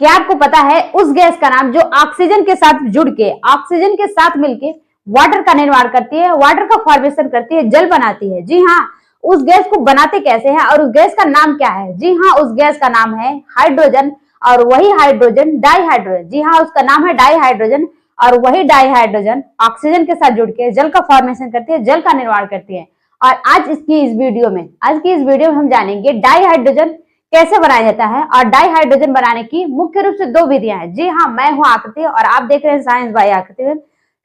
क्या आपको पता है उस गैस का नाम जो ऑक्सीजन के साथ जुड़ के, ऑक्सीजन के साथ मिलके वाटर का निर्माण करती है, वाटर का फॉर्मेशन करती है, जल बनाती है। जी हाँ, उस गैस को बनाते कैसे हैं और उस गैस का नाम क्या है? जी हाँ, उस गैस का नाम है हाइड्रोजन, और वही हाइड्रोजन डाइहाइड्रोजन। जी हाँ, उसका नाम है डाइहाइड्रोजन, और वही डाइहाइड्रोजन ऑक्सीजन के साथ जुड़ के जल का फॉर्मेशन करती है, जल का निर्माण करती है। और आज की इस वीडियो में हम जानेंगे डाइहाइड्रोजन कैसे बनाया जाता है, और डाइहाइड्रोजन बनाने की मुख्य रूप से 2 विधियां हैं। जी हाँ, मैं हूं आकृति और आप देख रहे हैं साइंस बाय आकृति में।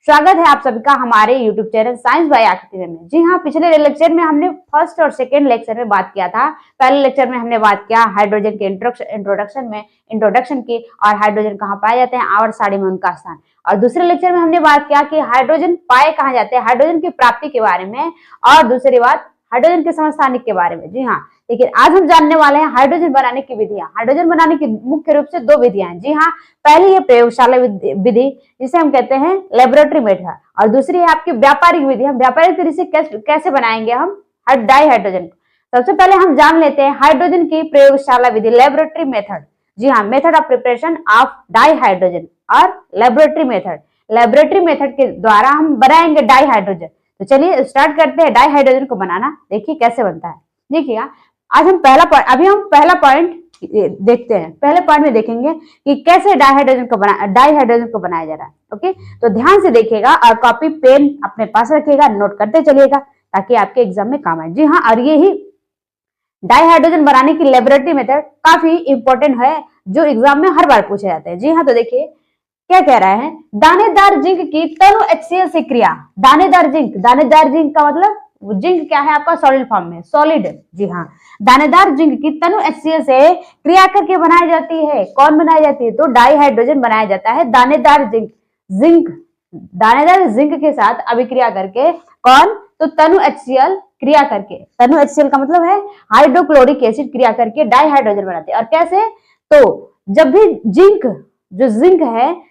स्वागत है आप सभी का हमारे यूट्यूब चैनल साइंस बाय आकृति में। जी हाँ, पिछले लेक्चर में हमने फर्स्ट और सेकेंड लेक्चर में बात किया था। पहले लेक्चर में हमने बात किया हाइड्रोजन के इंट्रोडक्शन की, और हाइड्रोजन कहाँ पाए जाते हैं, आवर्त सारणी में उनका स्थान। और दूसरे लेक्चर में हमने बात किया कि हाइड्रोजन पाए कहाँ जाते हैं, हाइड्रोजन की प्राप्ति के बारे में, और दूसरी बात हाइड्रोजन के समस्थानिक के बारे में। जी हाँ, लेकिन आज हम जानने वाले हैं हाइड्रोजन बनाने की विधियां। हाइड्रोजन बनाने की मुख्य रूप से 2 विधियां हैं। जी हाँ, पहली है प्रयोगशाला विधि जिसे हम कहते हैं लेबोरेटरी मेथड, और दूसरी है आपकी व्यापारिक विधि। हम व्यापारिक तरीके से कैसे बनाएंगे हम डाइहाइड्रोजन। सबसे पहले हम जान लेते हैं हाइड्रोजन की प्रयोगशाला विधि, लेबोरेटरी मेथड। जी हाँ, method of preparation of dihydrogen और लेबोरेटरी मेथड के द्वारा हम बनाएंगे डाइहाइड्रोजन। तो चलिए स्टार्ट करते हैं डाइहाइड्रोजन को बनाना। देखिए कैसे बनता है। देखिएगा, आज हम पहला पॉइंट देखते हैं। पहले पॉइंट में देखेंगे कि कैसे डाइहाइड्रोजन को बनाया जा रहा है। ओके, तो ध्यान से देखिएगा और कॉपी पेन अपने पास रखिएगा, नोट करते चलिएगा ताकि आपके एग्जाम में काम आए। जी हाँ, और ये ही डाइहाइड्रोजन बनाने की लेबोरेटरी मेथड काफी इंपॉर्टेंट है, जो एग्जाम में हर बार पूछे जाते हैं। जी हाँ, तो देखिए क्या कह रहा है, दानेदार जिंक की तनु HCl से क्रिया। दानेदार जिंक का मतलब जिंक क्या है आपका सॉलिड फॉर्म में, सॉलिड। जी हाँ, दानेदार जिंक की तनु HCl से क्रिया करके बनाई जाती है। कौन बनाई जाती है? तो डाइहाइड्रोजन बनाया जाता है दानेदार जिंक के साथ अभिक्रिया करके। कौन? तो तनु HCl क्रिया करके। तनु HCl का मतलब है हाइड्रोक्लोरिक एसिड क्रिया करके डाइहाइड्रोजन बनाते हैं। और कैसे? तो जब भी जिंक है,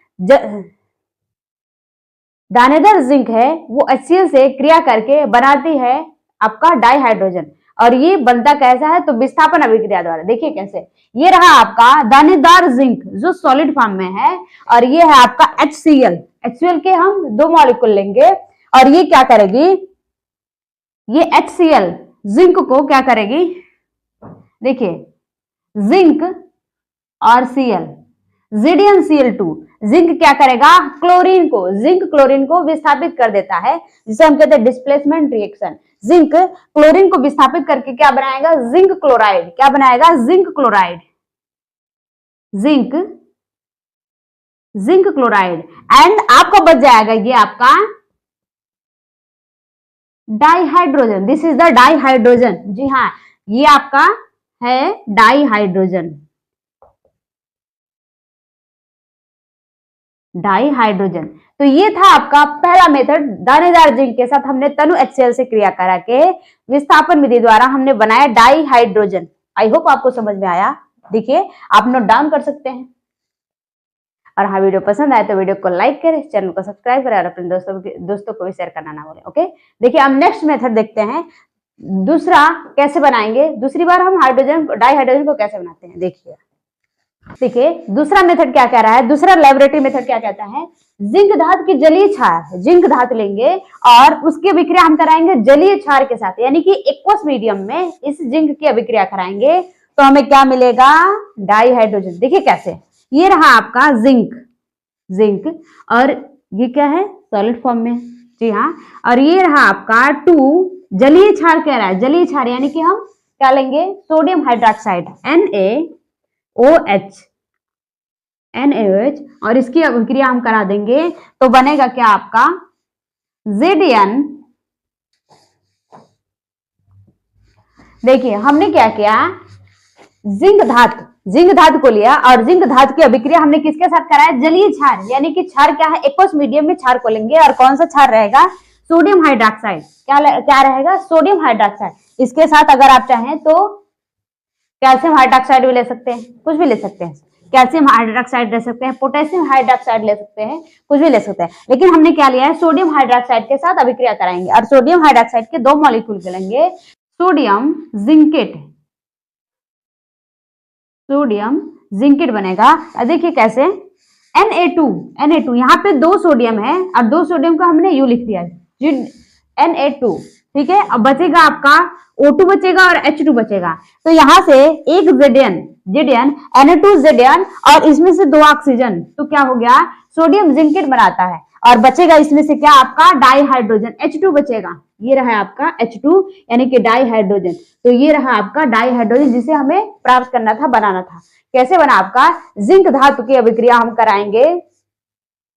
दानेदार जिंक है, वो HCl से क्रिया करके बनाती है आपका डाइहाइड्रोजन। और ये बनता कैसा है? तो विस्थापन अभिक्रिया द्वारा। देखिए कैसे, ये रहा आपका दानेदार जिंक जो सॉलिड फॉर्म में है, और ये है आपका HCl के हम 2 मॉलिक्यूल लेंगे, और ये क्या करेगी, ये HCl जिंक को क्या करेगी? देखिए, जिंक और Cl, ZnCl2, जिंक क्या करेगा? जिंक क्लोरीन को विस्थापित कर देता है, जिसे हम कहते हैं डिस्प्लेसमेंट रिएक्शन। जिंक क्लोरीन को विस्थापित करके क्या बनाएगा? Zinc chloride. क्या बनाएगा? Zinc chloride. एंड आपका बच जाएगा ये आपका dihydrogen. This is the dihydrogen. जी हाँ, ये आपका है डाइहाइड्रोजन। तो ये था आपका पहला मेथड। दानेदार जिंक के साथ हमने तनु HCl से क्रिया करा के विस्थापन विधि द्वारा हमने बनाया डाइहाइड्रोजन। आई होप आपको समझ में आया। देखिए, आप नोट डाउन कर सकते हैं। और हाँ, वीडियो पसंद आए तो वीडियो को लाइक करें, चैनल को सब्सक्राइब करें, और अपने दोस्तों को भी शेयर करना ना भूलें। ओके, देखिए अब नेक्स्ट मेथड देखते हैं, दूसरा कैसे बनाएंगे। दूसरी बार हम डाइहाइड्रोजन को कैसे बनाते हैं। देखिए दूसरा मेथड क्या कह रहा है, दूसरा लेबोरेटरी मेथड क्या कहता है, जिंक धातु की जलीय क्षार, जिंक धातु लेंगे और उसकी अभिक्रिया हम कराएंगे जलीय क्षार के साथ, यानी कि एक्वस मीडियम में इस जिंक की अभिक्रिया कराएंगे तो हमें क्या मिलेगा? डाइहाइड्रोजन। देखिए कैसे, ये रहा आपका जिंक और ये क्या है? सॉलिड फॉर्म में। जी हाँ, और ये रहा आपका 2 जलीय क्षार कह रहा है, जलीय क्षार यानी कि हम क्या लेंगे? सोडियम हाइड्रोक्साइड NaOH, और इसकी अभिक्रिया हम करा देंगे तो बनेगा क्या आपका? Zn। देखिए हमने क्या किया, जिंक धातु को लिया और जिंक धातु की अभिक्रिया हमने किसके साथ कराया? जलीय क्षार, यानी कि क्षार क्या है? एक्वस मीडियम में क्षार को लेंगे, और कौन सा क्षार रहेगा? Sodium hydroxide. क्या रहेगा? Sodium hydroxide. इसके साथ अगर आप चाहें तो कैल्शियम हाइड्रोक्साइड भी ले सकते हैं, कुछ भी ले सकते हैं। कैल्शियम हाइड्रोक्साइड ले सकते हैं, पोटेशियम हाइड्रोक्साइड ले सकते हैं, कुछ भी ले सकते हैं। लेकिन हमने क्या लिया है? सोडियम हाइड्रोक्साइड के साथ अभिक्रिया कराएंगे, और सोडियम हाइड्रोक्साइड के 2 मॉलिक्यूल लेंगे, सोडियम जिंकेट बनेगा। देखिए कैसे, Na2 यहाँ पे 2 सोडियम है और 2 सोडियम का हमने यू लिख दिया है, Na2, ठीक है। अब बचेगा आपका O2 बचेगा और H2 बचेगा। तो यहाँ से एक Zn Na2 Zn और इसमें से 2 ऑक्सीजन, तो क्या हो गया, सोडियम जिंकेट बनाता है। और बचेगा इसमें से क्या, आपका डाइहाइड्रोजन H2 बचेगा। ये रहा आपका H2 यानी कि डाइहाइड्रोजन। तो ये रहा आपका डाइहाइड्रोजन जिसे हमें प्राप्त करना था, बनाना था। कैसे बना आपका, जिंक धातु की अभिक्रिया हम कराएंगे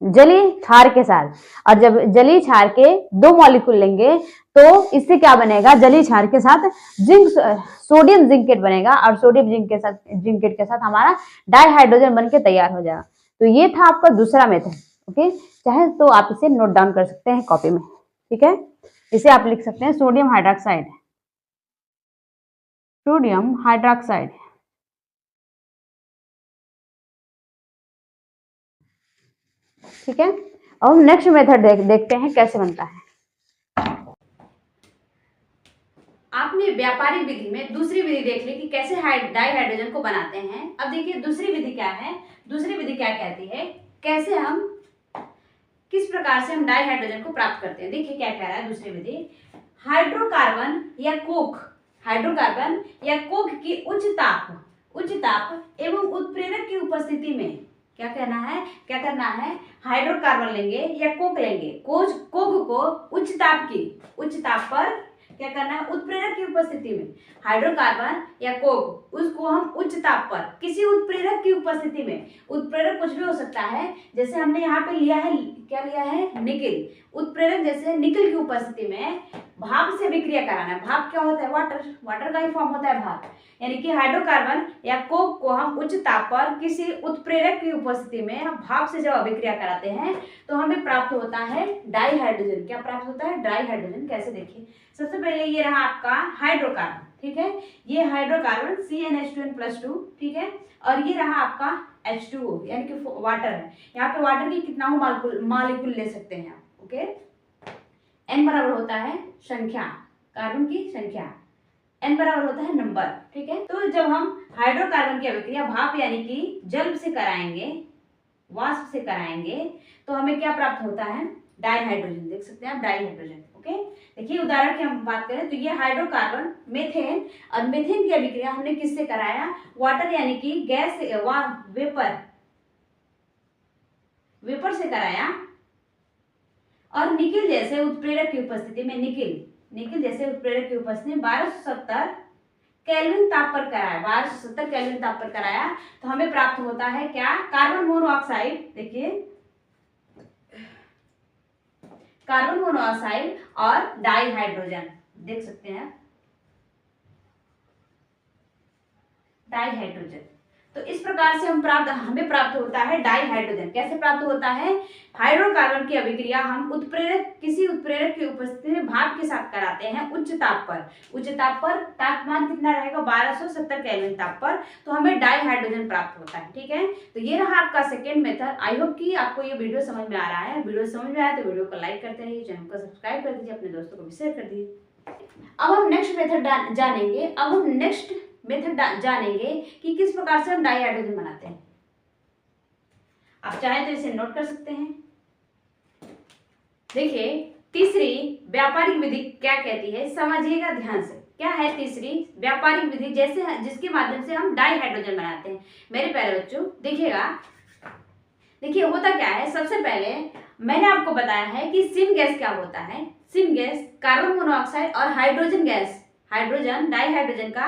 जलीय क्षार के साथ, और जब जलीय क्षार के 2 मॉलिक्यूल लेंगे तो इससे क्या बनेगा, जलीय क्षार के साथ सोडियम जिंकेट बनेगा और सोडियम जिंकेट के साथ हमारा डाइहाइड्रोजन बनके तैयार हो जाएगा। तो ये था आपका दूसरा मेथड। ओके, चाहे तो आप इसे नोट डाउन कर सकते हैं कॉपी में, ठीक है। इसे आप लिख सकते हैं सोडियम हाइड्रोक्साइड, ठीक है। अब हम नेक्स्ट मेथड देखते हैं कैसे बनता है। आपने व्यापारिक विधि में दूसरी विधि देख ली कि कैसे डाइहाइड्रोजन को बनाते हैं। अब देखिए दूसरी विधि क्या है, दूसरी विधि क्या कहती है, कैसे हम किस प्रकार से हम डाइहाइड्रोजन को प्राप्त करते हैं। देखिए क्या कह रहा है दूसरी विधि, हाइड्रोकार्बन या कोक की उच्च ताप एवं उत्प्रेरक की उपस्थिति में क्या करना है, हाइड्रोकार्बन लेंगे या कोक लेंगे, कोक को उच्च ताप पर क्या करना है, उत्प्रेरक की उपस्थिति में हाइड्रोकार्बन या कोक, उसको हम उच्च ताप पर किसी उत्प्रेरक की उपस्थिति में, उत्प्रेरक कुछ भी हो सकता है, जैसे हमने यहाँ पे लिया है, क्या लिया है, निकिल, उत्प्रेरक जैसे निकिल की उपस्थिति में भाप से विक्रिया कराना है। भाप क्या होता है, वाटर का ही फॉर्म होता है भाप, यानी कि हाइड्रोकार्बन या कोक को हम उच्च ताप पर किसी उत्प्रेरक की उपस्थिति में हम भाप से जब अभिक्रिया कराते हैं तो हमें प्राप्त होता है डाइहाइड्रोजन। क्या प्राप्त होता है, डाइहाइड्रोजन। कैसे, देखिए सबसे पहले ये रहा आपका हाइड्रोकार्बन, ठीक है, ये हाइड्रोकार्बन CnH2n+2, ठीक है, और ये रहा आपका H2O यानी कि वाटर है। यहाँ पे वाटर की कितना मॉलिक्यूल ले सकते हैं आप। ओके, n बराबर होता है संख्या, कार्बन की संख्या, n बराबर होता है नंबर, ठीक है। तो जब हम हाइड्रोकार्बन की अभिक्रिया भाप यानी कि जल से कराएंगे, वाष्प से कराएंगे, तो हमें क्या प्राप्त होता है, डाइहाइड्रोजन। देख सकते हैं आप डाइहाइड्रोजन। ओके, देखिए उदाहरण की हम बात करें तो ये हाइड्रोकार्बन मेथेन, और मेथेन की अभिक्रिया हमने किससे कराया, वाटर यानी कि गैस वेपर से कराया, और निकिल जैसे उत्प्रेरक की उपस्थिति में, निकिल जैसे उत्प्रेरक की उपस्थिति में 1270 केल्विन ताप पर कराया, 1270 केल्विन ताप पर कराया, तो हमें प्राप्त होता है क्या, कार्बन मोनोऑक्साइड। देखिए कार्बन मोनोऑक्साइड और डाइहाइड्रोजन, देख सकते हैं डाइहाइड्रोजन। तो इस प्रकार से हमें प्राप्त होता है डाइहाइड्रोजन। कैसे प्राप्त होता है, हाइड्रोकार्बन की अभिक्रिया हम किसी उत्प्रेरक की उपस्थिति में भाप के साथ कराते हैं उच्च ताप पर तापमान कितना रहेगा, 1270 केल्विन ताप पर, तो हमें डाइहाइड्रोजन प्राप्त होता है, ठीक है। तो ये रहा आपका सेकेंड मेथड। आई होप कि आपको ये वीडियो समझ में आ रहा है। वीडियो समझ में आया तो वीडियो को लाइक करते रहिए, चैनल को सब्सक्राइब कर दीजिए, अपने दोस्तों को भी शेयर कर दीजिए। अब हम नेक्स्ट मेथड जानेंगे कि किस प्रकार से हम डाइहाइड्रोजन बनाते हैं। आप चाहे तो इसे नोट कर सकते हैं। देखिए तीसरी व्यापारिक विधि क्या कहती है, समझिएगा ध्यान से। क्या है तीसरी व्यापारिक विधि, जिसके माध्यम से हम डाइहाइड्रोजन बनाते हैं। मेरे प्यारे बच्चों देखिएगा, देखिए होता क्या है, सबसे पहले मैंने आपको बताया है कि सिन गैस क्या होता है। सिन गैस कार्बन मोनोऑक्साइड और डाइहाइड्रोजन का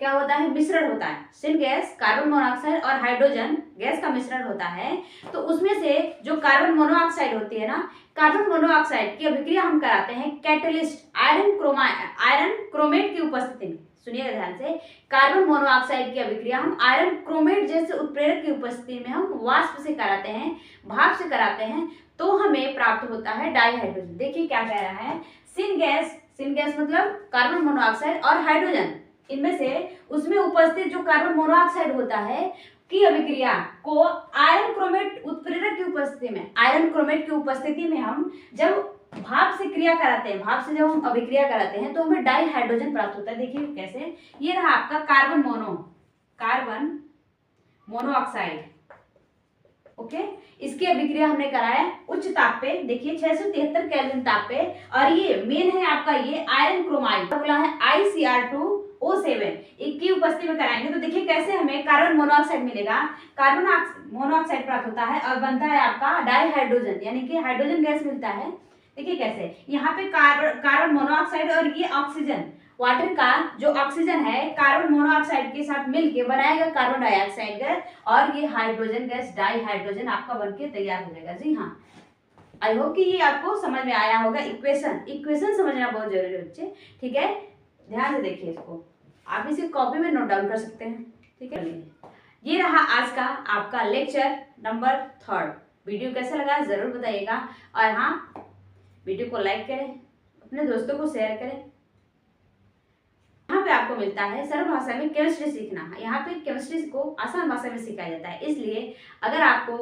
क्या होता है, मिश्रण होता है। सिन गैस कार्बन मोनोऑक्साइड और हाइड्रोजन गैस का मिश्रण होता है। तो उसमें से जो कार्बन मोनोऑक्साइड होती है ना, कार्बन मोनोऑक्साइड की अभिक्रिया हम कराते हैं कैटलिस्ट आयरन क्रोमेट की उपस्थिति में। सुनिएगा ध्यान से, कार्बन मोनोऑक्साइड की अभिक्रिया हम आयरन क्रोमेट जैसे उत्प्रेरक की उपस्थिति में हम वाष्प से कराते हैं, भाप से कराते हैं, तो हमें प्राप्त होता है डाइहाइड्रोजन। देखिए क्या कह रहा है, सिन गैस मतलब कार्बन मोनोऑक्साइड और हाइड्रोजन, इनमें से उसमें उपस्थित जो कार्बन मोनोऑक्साइड होता है की अभिक्रिया को आयरन क्रोमेट उत्प्रेरक की उपस्थिति में हम जब भाप से क्रिया कराते हैं, भाप से जब हम अभिक्रिया कराते हैं तो हमें डाइहाइड्रोजन प्राप्त होता है। देखिए कैसे, ये रहा आपका कार्बन मोनोऑक्साइड। ओके, इसकी अभिक्रिया हमने कराया उच्च ताप पे, देखिए 673 केल्विन ताप पे, और ये मेन है आपका ये आयरन क्रोमाइड, बोला है ICR2O7 की उपस्थिति में कराएंगे। तो देखिए कैसे हमें कार्बन मोनोऑक्साइड मिलेगा, कार्बन मोनोऑक्साइड प्राप्त होता है और बनता है आपका डाइहाइड्रोजन, यानी कि हाइड्रोजन गैस मिलता है। देखिए कैसे, यहाँ पे कार्बन मोनोऑक्साइड और ये ऑक्सीजन, वाटर का जो ऑक्सीजन है कार्बन मोनोऑक्साइड के साथ मिलके बनाएगा कार्बन डाइऑक्साइड गैस, और ये हाइड्रोजन गैस डाइहाइड्रोजन आपका बनके तैयार हो जाएगा। जी हाँ, आई होप कि ये आपको समझ में आया होगा। इक्वेशन समझना बहुत जरूरी है बच्चे, ठीक है, ध्यान से देखिए इसको, आप इसे कॉपी में नोट डाउन कर सकते हैं, ठीक है। ये रहा आज का आपका लेक्चर नंबर 3। वीडियो कैसा लगा जरूर बताइएगा, और हाँ, वीडियो को लाइक करें, अपने दोस्तों को शेयर करें। यहाँ पे आपको मिलता है सरल भाषा में केमिस्ट्री सीखना। यहाँ पे केमिस्ट्री को आसान भाषा में सिखाया जाता है, इसलिए अगर आपको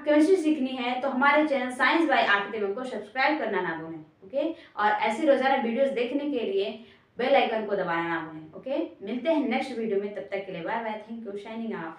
केमिस्ट्री सीखनी है तो हमारे चैनल साइंस बाय आकृति को सब्सक्राइब करना ना भूलें। ओके, और ऐसी रोजाना वीडियोस देखने के लिए बेल आइकन को दबाना ना भूलें। ओके, मिलते हैं नेक्स्ट वीडियो में, तब तक के लिए bye bye, thank you, signing of.